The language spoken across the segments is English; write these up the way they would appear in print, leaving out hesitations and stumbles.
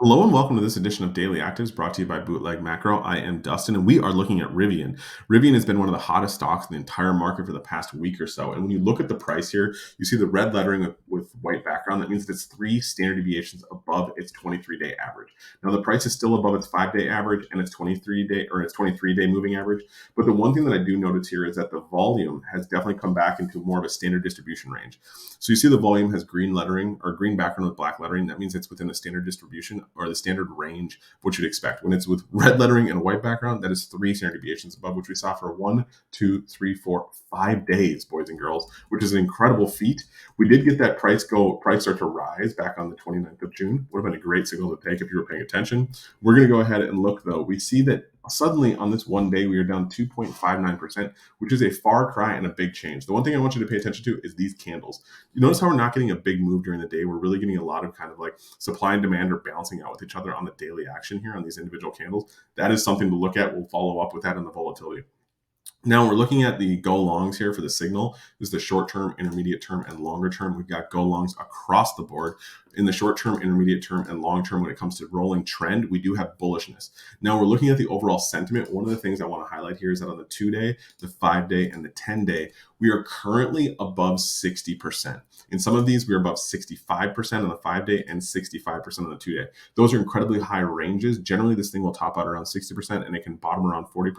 Hello and welcome to this edition of Daily Actives brought to you by Bootleg Macro. I am Dustin and we are looking at Rivian. Rivian has been one of the hottest stocks in the entire market for the past week or so. And when you look at the price here, you see the red lettering with white background. That means that it's three standard deviations above its 23-day average. Now the price is still above its 5-day average and its 23-day moving average. But the one thing that I do notice here is that the volume has definitely come back into more of a standard distribution range. So you see the volume has green lettering or green background with black lettering. That means it's within the standard distribution or the standard range of what you'd expect. When it's with red lettering and a white background, that is three standard deviations above, which we saw for 1, 2, 3, 4, 5 days, boys and girls, which is an incredible feat. We did get that price start to rise back on the 29th of June. Would have been a great signal to take if you were paying attention. We're going to go ahead and look though. We see that suddenly on this one day we are down 2.59%, which is a far cry and a big change. The one thing I want you to pay attention to is these candles. You notice how we're not getting a big move during the day. We're really getting a lot of kind of like supply and demand are balancing out with each other on the daily action here on these individual candles. That is something to look at. We'll follow up with that in the volatility. Now we're looking at the go longs here for the signal. This is the short term, intermediate term, and longer term. We've got go longs across the board. In the short term, intermediate term, and long term, when it comes to rolling trend, we do have bullishness. Now we're looking at the overall sentiment. One of the things I want to highlight here is that on the 2-day, the 5-day, and the 10-day, we are currently above 60%. In some of these, we're above 65% on the 5-day and 65% on the 2-day. Those are incredibly high ranges. Generally, this thing will top out around 60% and it can bottom around 40%.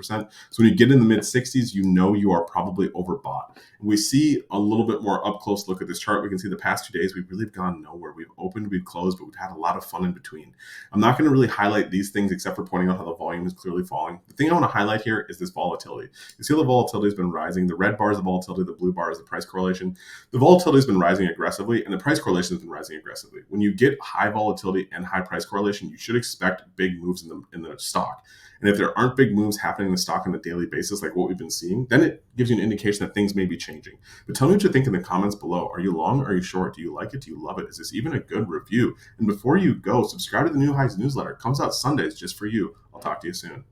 So when you get in the mid 60s, you know you are probably overbought. We see a little bit more up close look at this chart. We can see the past 2 days, we've really gone nowhere. We've opened, we've closed, but we've had a lot of fun in between. I'm not going to really highlight these things except for pointing out how the volume is clearly falling. The thing I want to highlight here is this volatility. You see how the volatility has been rising. The red bar is the volatility, the blue bar is the price correlation. The volatility has been rising aggressively and the price correlation has been rising aggressively. When you get high volatility and high price correlation, you should expect big moves in the stock. And if there aren't big moves happening in the stock on a daily basis, like what we've been seeing, then it gives you an indication that things may be changing. But tell me what you think in the comments below. Are you long? Are you short? Do you like it? Do you love it? Is this even a good review? And before you go, subscribe to the New Highs newsletter. It comes out Sundays just for you. I'll talk to you soon.